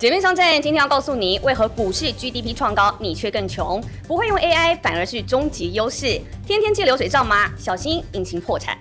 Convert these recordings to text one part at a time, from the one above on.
姐妹商戰今天要告訴你，為何股市 GDP 創高，你卻更窮？不會用 AI 反而是終極優勢。天天記流水賬嗎？小心引擎破產。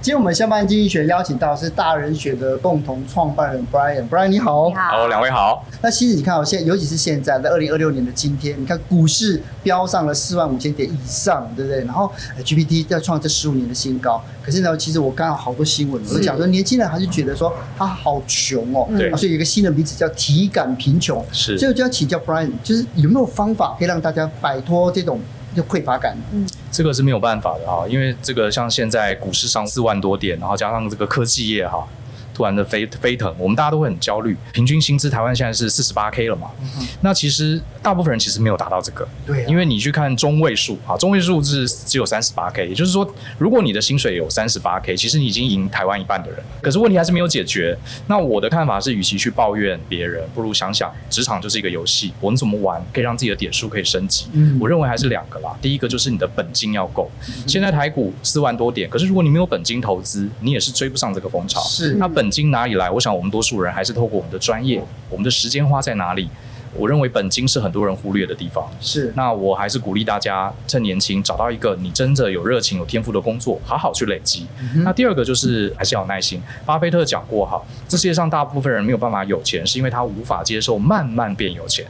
今天我們下班經濟學邀請到的是大人學的共同創辦人 Brian 你好。你好。好，兩位好。那其實你看，尤其是現在在2026年的今天，你看股市飆上了45000點以上，對不对？然後 GPT 要創這15年的新高。可是呢，其實我看到好多新聞，我都講說年輕人還是覺得說他好窮哦，對，所以有一個新的名詞叫體感貧窮。是，所以我就要請教 Brian， 就是有沒有方法可以讓大家擺脫這種匱乏感？這個是沒有辦法的哈，因為這個像現在股市上4萬多點，然後加上這個科技業哈，突然的飞腾，我們大家都會很焦慮。平均薪資台灣現在是48K 了嘛？那其實大部分人其實沒有達到这個，對、啊，因為你去看中位數啊，中位數是只有38K， 也就是說，如果你的薪水有38K， 其實你已經贏台灣一半的人。可是問題還是沒有解決。那我的看法是，與其去抱怨別人，不如想想職場就是一個遊戲，我們怎麼玩可以讓自己的點數可以升級？我認為還是2個啦。第一個就是你的本金要夠。現在台股4萬多點，可是如果你沒有本金投資，你也是追不上這個風潮。是，那本金哪裡來？我想我們多數人還是透過我們的專業，我們的時間花在哪裡？我認為本金是很多人忽略的地方。是，那我還是鼓勵大家趁年輕找到一個你真的有熱情、有天賦的工作，好好去累積。那第二個就是還是要有耐心。巴菲特講過哈，這世界上大部分人沒有辦法有錢，是因為他無法接受慢慢變有錢。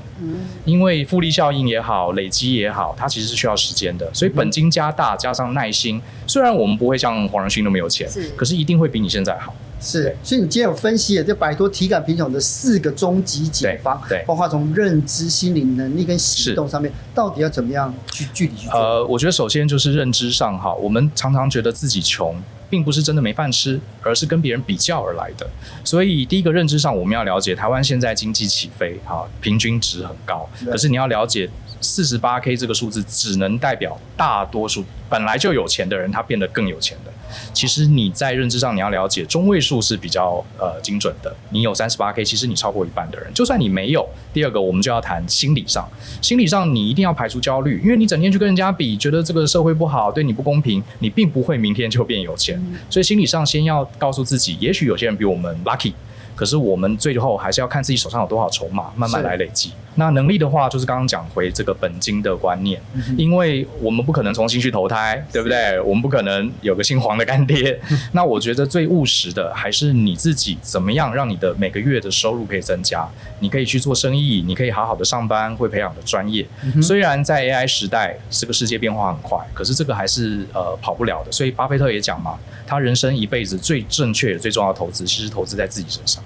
因為複利效應也好，累積也好，它其實是需要時間的。所以本金加大加上耐心，雖然我們不會像黃仁勳那麼有錢，可是一定會比你現在好。是，所以你今天有分析了就擺脫體感貧窮的4個終極解方，對，包括從認知、心理能力跟行動上面，到底要怎麼樣去具體去做？我覺得首先就是認知上哈，我們常常覺得自己窮，並不是真的沒飯吃，而是跟別人比較而來的。所以第一個認知上，我們要了解台灣現在經濟起飛哈，平均值很高，可是你要了解48K 這個數字只能代表大多數本來就有錢的人，他變得更有錢的。其實你在認知上你要了解中位數是比較精準的，你有38K， 其實你超過一半的人。就算你沒有，第二個我們就要談心理上，心理上你一定要排除焦慮，因為你整天去跟人家比，覺得這個社會不好，對你不公平，你並不會明天就變有錢。所以心理上先要告訴自己，也許有些人比我們 lucky， 可是我們最後還是要看自己手上有多少籌碼，慢慢来累積。那能力的話，就是剛剛講回這個本金的觀念，因為我們不可能重新去投胎，對不對？我們不可能有個姓黃的乾爹。那我覺得最務實的還是你自己怎麼樣讓你的每個月的收入可以增加。你可以去做生意，你可以好好的上班，會培養的專業。雖然在 AI 時代，這個世界變化很快，可是這個還是跑不了的。所以巴菲特也講嘛，他人生一輩子最正確也最重要的投資，其實投資在自己身上。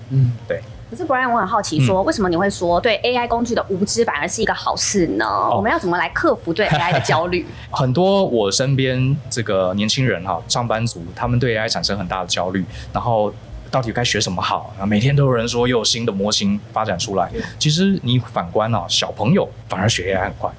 對。可是 Brian， 我很好奇說，為什麼你會說對 AI 工具的無知反而是一個好事呢？我們要怎麼來克服對 AI 的焦慮？很多我身邊這個年輕人哈，上班族，他們對 AI 產生很大的焦慮，然後到底該學什麼好？每天都有人說又有新的模型發展出来。其實你反觀啊，小朋友反而學 AI 很快。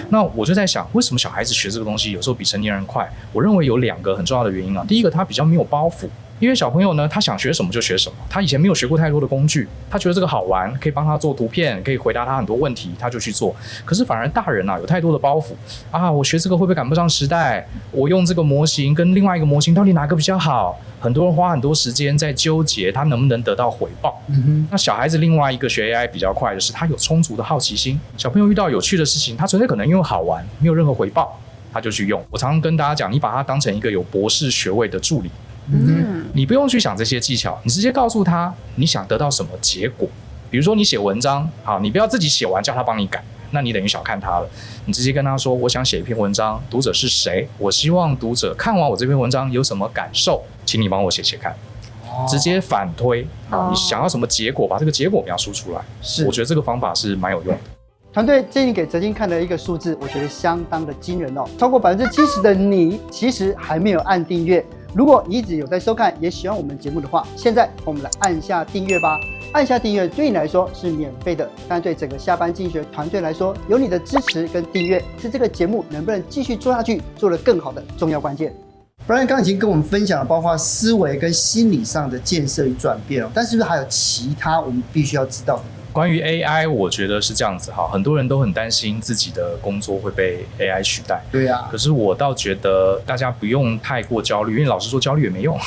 那我就在想，為什麼小孩子學這個東西有時候比成年人快？我認為有2個很重要的原因啊。第一個，他比較沒有包袱。因為小朋友呢，他想學什麼就學什麼，他以前沒有學過太多的工具，他覺得這個好玩，可以幫他做圖片，可以回答他很多問題，他就去做。可是反而大人啊，有太多的包袱啊，我學這個會不會趕不上時代？我用這個模型跟另外一個模型到底哪個比較好？很多人花很多時間在糾結他能不能得到回報。那小孩子另外一個學 AI 比較快的是，他有充足的好奇心。小朋友遇到有趣的事情，他純粹可能因為好玩，沒有任何回報，他就去用。我常常跟大家講，你把他當成一個有博士學位的助理。你不用去想這些技巧，你直接告訴他你想得到什麼結果。比如說你寫文章，好，你不要自己写完叫他幫你改，那你等於小看他了。你直接跟他說，我想寫一篇文章，讀者是誰？我希望讀者看完我這篇文章有什麼感受，請你幫我写寫看。直接反推，你想要什麼結果，把這個結果描述出來。我覺得這個方法是蠻有用的。團隊最近給哲青看的一個數字，我覺得相當的驚人哦，超過70%的你其實還沒有按訂閱。如果你一直有在收看，也喜歡我們節目的話，現在我們來按下訂閱吧。按下訂閱對你來說是免費的，但對整個下班經濟學團隊來說，有你的支持跟訂閱是這個節目能不能繼續做下去，做得更好的重要關鍵。Brian 剛已經跟我們分享了，包括思維跟心理上的建設與轉變哦，但是不是還有其他我們必須要知道的？關於 AI， 我覺得是這樣子哈，很多人都很擔心自己的工作會被 AI 取代。對啊。可是我倒覺得大家不用太過焦慮，因為老實說焦慮也沒用。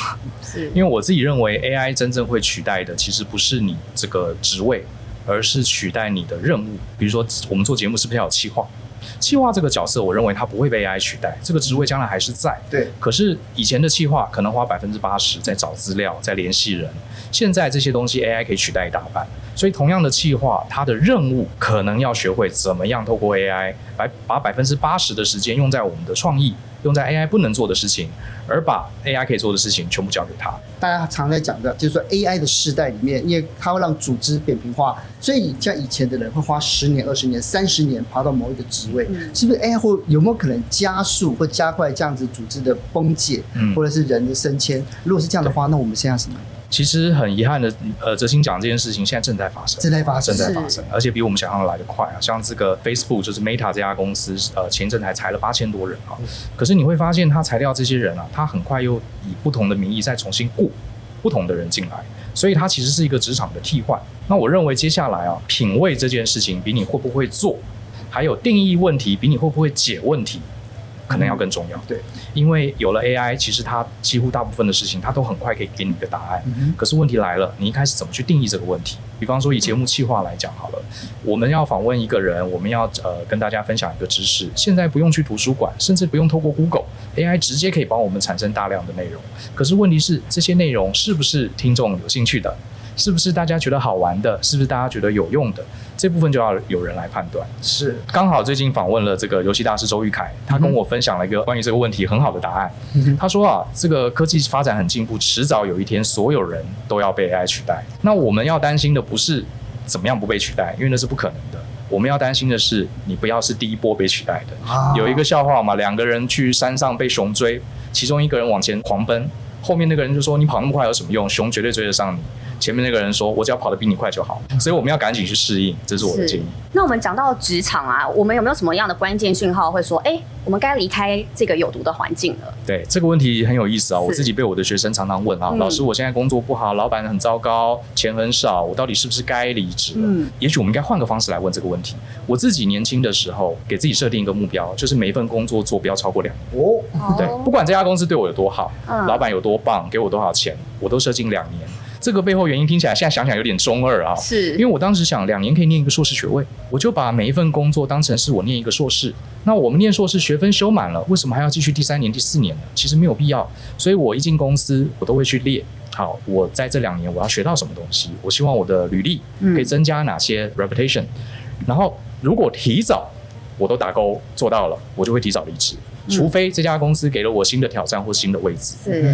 是。因為我自己認為 AI 真正會取代的，其實不是你這個職位，而是取代你的任務。比如說，我們做節目是不是要有企劃？企劃這個角色，我認為它不會被 AI 取代，這個職位將來還是在。對。可是以前的企劃可能花80%在找資料，在聯繫人，現在這些東西 AI 可以取代一大半。所以同樣的企劃，它的任務可能要學會怎麼樣透過 AI 把80%的時間用在我們的創意，用在 AI 不能做的事情，而把 AI 可以做的事情全部交給它。大家常在講的就是說 AI 的世代裡面，因為它會讓組織扁平化，所以像以前的人會花10年、20年、30年爬到某一個職位，是不是 AI 會有沒有可能加速或加快這樣子組織的崩解，或者是人的升遷？如果是這樣的話，那我們現在什麼？其實很遺憾的，哲青講這件事情現在正在發生，正在發生，而且比我們想象的來得快啊！像這個 Facebook 就是 Meta 這家公司，前陣才裁了8000多人啊。可是你會發現，他裁掉這些人啊，他很快又以不同的名義再重新雇不同的人進來，所以它其實是一個職場的替換。那我認為接下來啊，品味這件事情比你會不會做，還有定義問題比你會不會解問題，可能要更重要。对，因為有了 AI， 其實它幾乎大部分的事情它都很快可以給你一個答案。可是問題來了，你一開始怎麼去定義這個問題？比方說以節目企劃來講好了，我們要訪問一個人，我們要跟大家分享一個知識，現在不用去圖書館，甚至不用透過 Google，AI 直接可以幫我們產生大量的內容。可是問題是，這些內容是不是聽眾有興趣的？是不是大家覺得好玩的？是不是大家覺得有用的？這部分就要有人來判斷。是，剛好最近訪問了這個遊戲大師周玉凱，他跟我分享了一個關於這個問題很好的答案。他說啊，這個科技發展很進步，遲早有一天所有人都要被 AI 取代。那我們要擔心的不是怎麼樣不被取代，因為那是不可能的。我們要擔心的是，你不要是第一波被取代的。有一個笑話嘛，2個人去山上被熊追，其中一個人往前狂奔，後面那個人就說：“你跑那麼快有什麼用？熊絕對追得上你。”前面那個人說：“我只要跑得比你快就好。”所以我們要趕緊去適應，這是我的建議。那我們講到職場啊，我們有沒有什麼樣的關鍵訊號會說，我們該離開這個有毒的環境了？對，這個問題很有意思啊，我自己被我的學生常常問啊，老師，我現在工作不好，老闆很糟糕，錢很少，我到底是不是該離職了？也許我們應該換個方式來問這個問題。我自己年輕的時候，給自己設定一個目標，就是每一份工作做不要超過2年。對，不管這家公司對我有多好，老闆有多棒，給我多少錢，我都設定2年。這個背後原因聽起來現在想想有點中二啊，是因為我當時想2年可以念一個碩士學位，我就把每一份工作當成是我念一個碩士。那我們念碩士學分修滿了，為什麼還要繼續第3年、第4年呢？其實沒有必要。所以我一進公司，我都會去列，好，我在這2年我要學到什麼東西，我希望我的履歷可以增加哪些 reputation，然後如果提早我都打勾做到了，我就會提早離職。除非這家公司給了我新的挑戰或新的位置。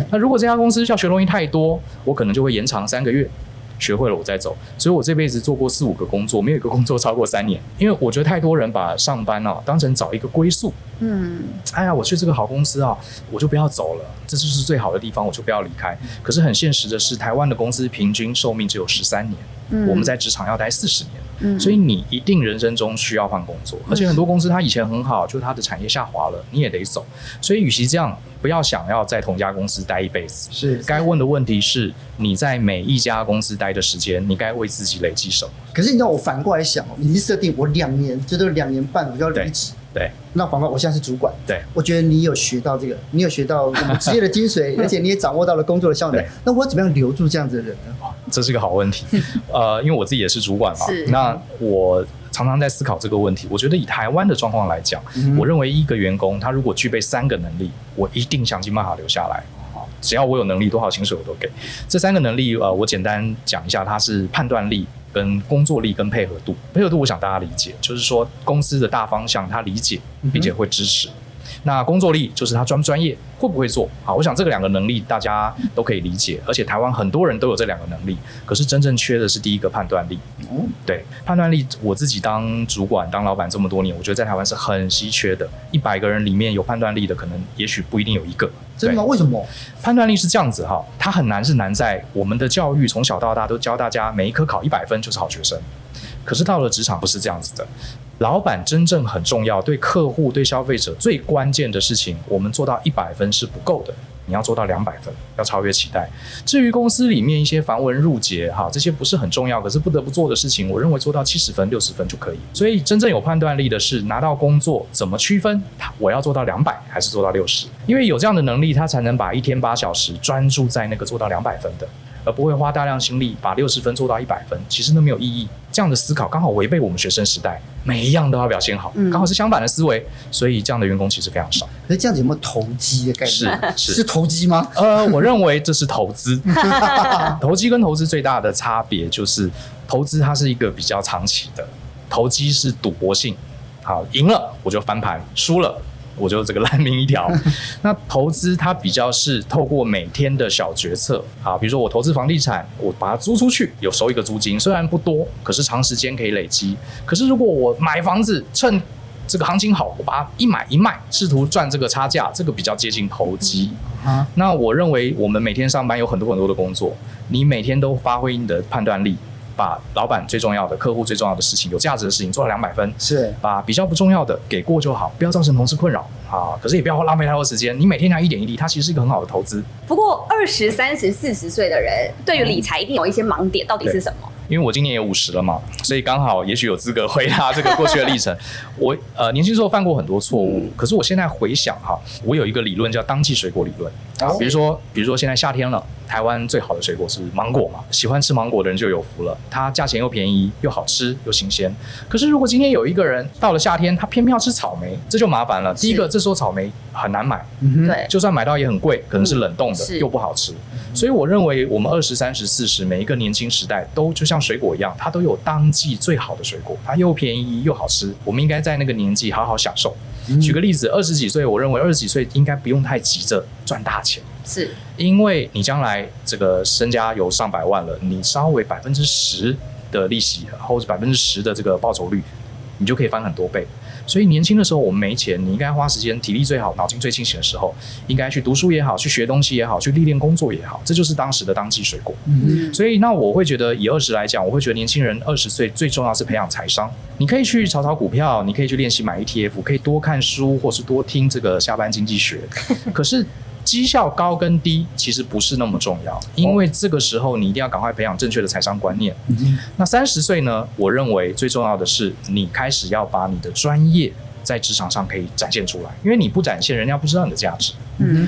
那如果這家公司要學東西太多，我可能就會延長3個月，學會了我再走。所以我這輩子做過4、5個工作，沒有一個工作超過3年。因為我覺得太多人把上班當成找一個歸宿。哎呀，我去這個好公司啊，我就不要走了，這就是最好的地方，我就不要離開。可是很現實的是，台灣的公司平均壽命只有13年，我們在職場要待40年。所以你一定人生中需要換工作，而且很多公司它以前很好，就是它的產業下滑了，你也得走。所以與其這樣，不要想要在同一家公司待一輩子。是，該問的問題是，你在每一家公司待的時間，你該為自己累積什麼？可是你知道，我反過來想，你設定我2年，就是2年半我就要離職。对，那反過來我現在是主管，对，我覺得你有學到這個，你有學到我們職業的精髓，而且你也掌握到了工作的效能。那我怎麼樣留住這樣子的人呢？這是個好問題。因為我自己也是主管嘛，那我常常在思考這個問題。我覺得以台灣的狀況來講，我認為一個員工他如果具備3個能力，我一定想盡辦法留下來。只要我有能力，多少薪水我都給。這3個能力，我簡單講一下，它是判斷力、跟工作力跟配合度。配合度我想大家理解，就是說公司的大方向他理解並且會支持。那工作力就是他专不专業，會不會做。好，我想這個2個能力大家都可以理解，而且台灣很多人都有這2個能力，可是真正缺的是第一個判斷力。對，判斷力我自己當主管当老闆這麼多年，我覺得在台灣是很稀缺的。100個人裡面有判斷力的，可能也許不一定有1個。真的嗎？為什麼？判斷力是這樣子哈，它很難是難在我們的教育從小到大都教大家每一科考100分就是好學生，可是到了職場不是這樣子的。老闆真正很重要，對客戶、對消費者最關鍵的事情，我們做到100分是不夠的，你要做到200分，要超越期待。至於公司裡面一些繁文縟節，這些不是很重要，可是不得不做的事情，我認為做到70分、60分就可以。所以真正有判斷力的是拿到工作怎麼區分，我要做到200還是做到60？因為有這樣的能力，他才能把1天8小時專注在那個做到200分的。而不會花大量心力把60分做到100分，其實那沒有意義。這樣的思考剛好違背我們學生時代，每一樣都要表現好，剛好是相反的思維，所以這樣的員工其實非常少。可是這樣子有沒有投機的概念？是投機嗎？我認為這是投資。投機跟投資最大的差別就是，投資它是一個比較長期的，投機是賭博性。好，贏了我就翻盤，輸了我就這個爛命一條。那投資它比較是透過每天的小決策，好，比如說我投資房地產，我把它租出去，有收一個租金，雖然不多，可是長時間可以累積。可是如果我買房子，趁這個行情好，我把它一買一賣，試圖賺這個差價，這個比較接近投機。那我認為我們每天上班有很多很多的工作，你每天都發揮你的判斷力，把老闆最重要的、客戶最重要的事情、有价值的事情做到200分，是把比较不重要的給過就好，不要造成同事困擾啊。可是也不要浪費太多時間，你每天要一點一滴，它其實是一個很好的投資。不過20、30、40歲的人對於理財一定有一些盲點，到底是什麼？因為我今年也50了嘛，所以剛好也許有資格回答這個過去的歷程。我年輕時候犯過很多錯誤，可是我現在回想哈，我有一個理論叫當季水果理論啊。比如說现在夏天了，台灣最好的水果是芒果嘛，喜歡吃芒果的人就有福了，它價錢又便宜又好吃又新鮮。可是如果今天有一個人到了夏天，他偏偏要吃草莓，這就麻煩了。第一個，這時候草莓很難買，对，就算買到也很貴，可能是冷凍的，又不好吃。所以我認為我們20、30、40每一個年輕時代都就像水果一樣，它都有當季最好的水果，它又便宜又好吃，我們應該在那個年紀好好享受。舉個例子，20幾歲，我認為20幾歲應該不用太急着賺大錢，是因為你將來這個身家有上百萬了，你稍微10%的利息或者10%的這個報酬率，你就可以翻很多倍。所以年輕的時候我們沒錢，你應該花時間，體力最好，腦筋最清醒的時候，應該去讀書也好，去學東西也好，去歷練工作也好，這就是當時的當季水果。所以那我會覺得以20來講，我會覺得年輕人20歲最重要是培養財商。你可以去炒炒股票，你可以去練習買 ETF， 可以多看書或是多聽這個下班經濟學。可是績效高跟低其實不是那麼重要，因為這個時候你一定要趕快培養正確的財商觀念。那30歲呢，我認為最重要的是你開始要把你的專業在職場上可以展現出來，因為你不展現，人家不知道你的價值。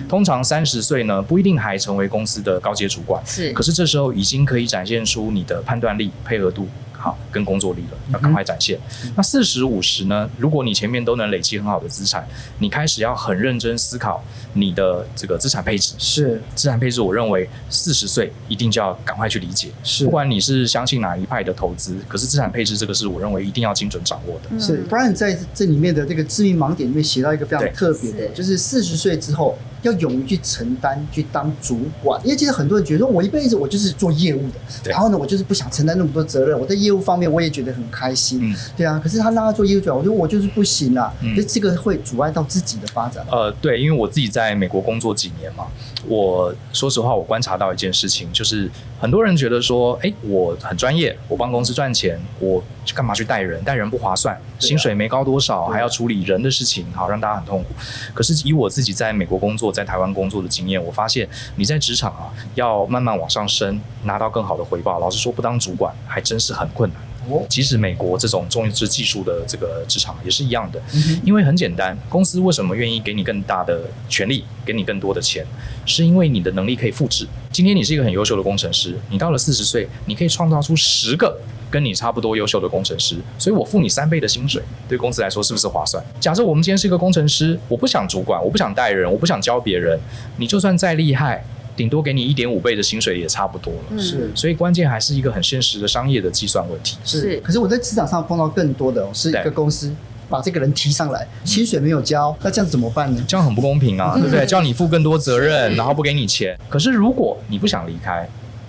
通常30歲呢，不一定還成為公司的高階主管，可是這時候已經可以展現出你的判斷力、配合度。好，跟工作力了，要趕快展現。那40、50呢？如果你前面都能累積很好的資產，你開始要很認真思考你的這個資產配置。是資產配置，我認為40歲一定就要趕快去理解。是，不管你是相信哪一派的投資，可是資產配置這個是我認為一定要精準掌握的。是，不然在這裡面的這個致命盲點裡面寫到一個非常特別的，就是40歲之後要勇於去承擔，去當主管。因為其實很多人覺得說，我一輩子我就是做業務的，然後呢，我就是不想承擔那麼多責任。我在業務方面我也覺得很開心，對啊。可是他讓他做業務主管，我覺得我就是不行啦。可是這個會阻礙到自己的發展。對，因為我自己在美國工作幾年嘛，我說實話，我觀察到一件事情，就是很多人覺得說，我很專業，我幫公司賺錢，我幹嘛去帶人？帶人不划算，薪水沒高多少，還要處理人的事情，好讓大家很痛苦。可是以我自己在美國工作，在台灣工作的經驗，我發現你在職場要慢慢往上升，拿到更好的回報，老實說，不當主管還真是很困難。即使美國這種重視技術的這個職場也是一樣的，因為很簡單，公司為什麼願意給你更大的權利，給你更多的錢，是因為你的能力可以複製。今天你是一個很優秀的工程師，你到了40歲，你可以創造出10個跟你差不多優秀的工程師，所以我付你3倍的薪水，對公司來說是不是划算？假設我們今天是一個工程師，我不想主管，我不想帶人，我不想教別人，你就算再厲害，頂多給你1.5倍的薪水也差不多了。是，所以關鍵還是一個很現實的商業的計算問題。是，可是我在職場上碰到更多的是一個公司把這個人提上來，薪水沒有交，那這樣子怎麼辦呢？這樣很不公平啊，對不對？叫你負更多責任，然後不給你錢。可是如果你不想離開，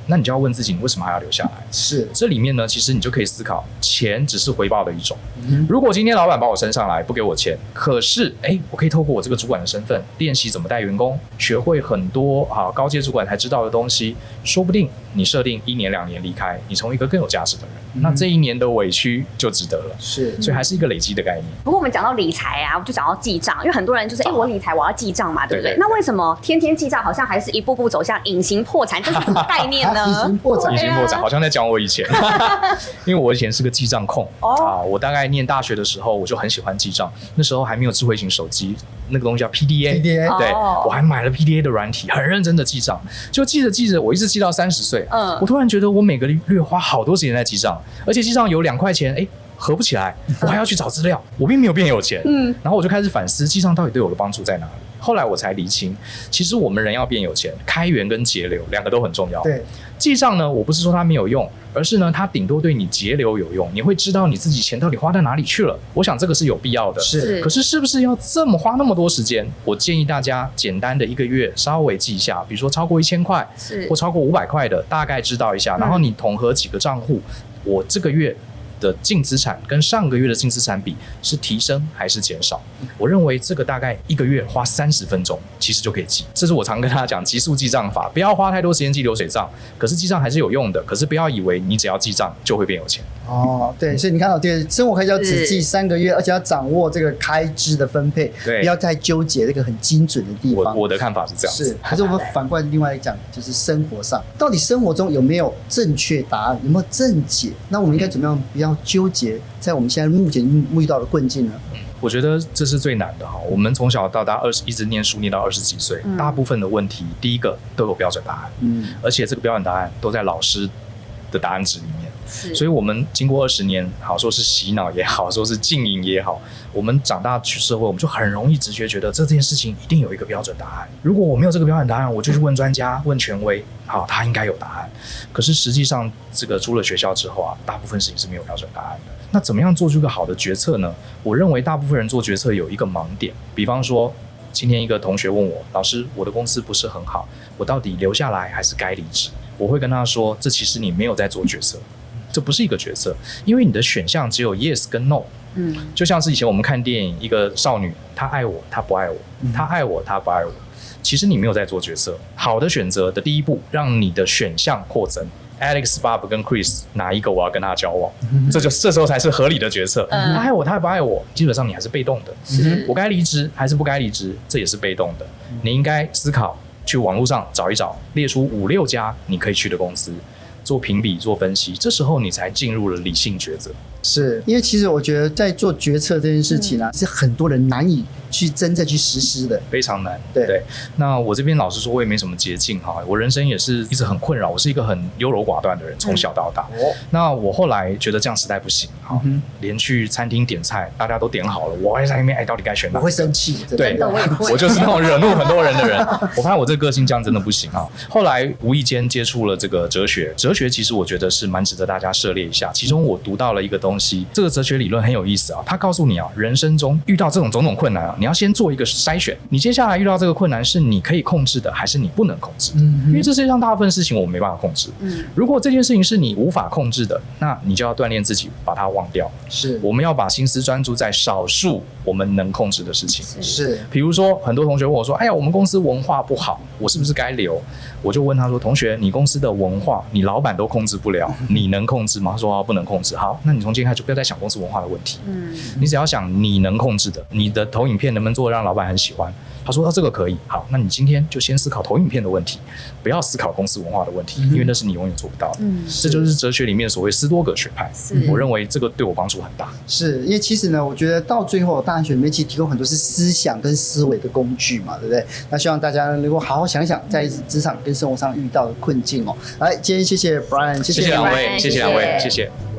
那你就要問自己，你為什麼還要留下来？是，這裡面呢，其實你就可以思考，錢只是回報的一種。如果今天老闆把我升上來，不給我錢，可是我可以透過我這個主管的身份，練習怎麼帶員工，學會很多高階主管才知道的東西，說不定你設定1年2年離開，你成為一個更有價值的人，那這1年的委屈就值得了。是，所以還是一個累積的概念。不过我們講到理財啊，我就講到記賬，因為很多人就是我理財我要記賬嘛，對不對？那為什麼天天記賬好像還是一步步走向隱形破產？這是什麼概念呢？呢？已經破產，好像在講我以前，因為我以前是個記賬控我大概念大學的時候，我就很喜歡記賬。那時候還沒有智慧型手機，那個東西叫 PDA， 對，我還買了 PDA 的軟體，很認真的記賬。就記着記着，我一直記到30歲，我突然覺得我每個月花好多時間在記賬，而且記賬有2塊錢，合不起來，我還要去找資料，我並沒有變有錢。然後我就開始反思，記賬到底對我的幫助在哪裡？後來我才釐清，其實我們人要變有錢，開源跟節流2個都很重要。对，記賬呢，我不是說它沒有用，而是呢，它頂多對你節流有用，你會知道你自己錢到底花在哪裡去了。我想這個是有必要的。是，可是是不是要花那麼多時間？我建議大家簡單的1個月稍微記一下，比如說超過1000塊，或超過500塊的，大概知道一下，然後你統合幾個賬戶，我這個月的淨資產跟上個月的淨資產比是提升還是減少？我認為這個大概1個月花30分鐘，其實就可以記。這是我常跟大家講極速記賬法，不要花太多時間記流水賬。可是記賬還是有用的，可是不要以為你只要記賬就會變有錢。对，所以你看到这個生活開銷只記3個月，而且要掌握這個開支的分配，不要太糾結這個很精準的地方。我的看法是這樣子。是，可是我們反過來另外來講，就是生活上，到底生活中有沒有正確答案，有沒有正解？那我們應該怎麼樣不要糾結在我們現在目前遇到的困境呢？我覺得這是最難的哈。我們從小到大一直念書念到20幾歲，大部分的問題第一個都有標準答案，而且這個標準答案都在老師的答案紙裡面。所以我們經過20年，好說是洗腦也好，說是浸淫也好，我們長大去社會，我們就很容易直覺覺得這件事情一定有一個標準答案。如果我沒有這個標準答案，我就去問專家、問權威，好，他應該有答案。可是實際上，這個出了學校之後啊，大部分事情是沒有標準答案的。那怎麼樣做出一個好的決策呢？我認為大部分人做決策有一個盲點，比方說，今天一個同學問我，老師，我的公司不是很好，我到底留下來還是該離職？我會跟他說，這其實你沒有在做決策。這不是一個決策，因為你的選項只有 yes 跟 no。就像是以前我們看電影，一個少女，她愛我，她不愛我，她愛我，她不愛我。其實你沒有在做決策。好的選擇的第一步，讓你的選項擴增。Alex、Bob 跟 Chris 哪一個我要跟他交往？這時候才是合理的決策。他愛我，他不愛我，基本上你還是被動的。我該離職還是不該離職，這也是被動的。你應該思考，去網絡上找一找，列出5、6家你可以去的公司。做評比做分析，這時候你才進入了理性抉擇。是因為其實我覺得在做決策這件事情是很多人難以去真正去實施的，非常難。 對，那我這邊老實說我也沒什麼捷徑哈，我人生也是一直很困擾，我是一個很優柔寡斷的人，從小到大。那我後來覺得這樣實在不行，連去餐廳點菜大家都點好了，我還在那邊到底該選哪？我會生氣。對，我就是那種惹怒很多人的人。我發現我這個個性這樣真的不行啊。後來無意間接觸了這個哲學其實我覺得是蠻值得大家涉獵一下。其中我讀到了一個東西，這個哲學理論很有意思啊。它告訴你啊，人生中遇到這種種種困难啊，你要先做一個篩選，你接下來遇到這個困難是你可以控制的，還是你不能控制的？因為這世界上大部分事情我們沒辦法控制。如果這件事情是你無法控制的，那你就要鍛鍊自己，把它忘掉。是，我們要把心思專注在少數我們能控制的事情。是，比如說很多同學問我說：“哎呀，我們公司文化不好，我是不是該留？”我就問他說：“同學，你公司的文化，你老闆都控制不了，你能控制嗎？”他說：“不能控制。”好，那你從今天開始就不要再想公司文化的問題。你只要想你能控制的，你的投影片能不能做得讓老闆很喜歡？他說：“這個可以。”好，那你今天就先思考投影片的問題，不要思考公司文化的問題，因為那是你永遠做不到的。這就是哲學裡面所謂斯多葛學派。我認為這個對我幫助很大。是因為其實呢，我覺得到最後大學裡面其實提供很多是思想跟思維的工具嘛，對不對？那希望大家能夠好好想想在職場跟生活上遇到的困境哦。來，今天謝謝 Brian， 謝謝兩位，謝謝兩位，謝謝。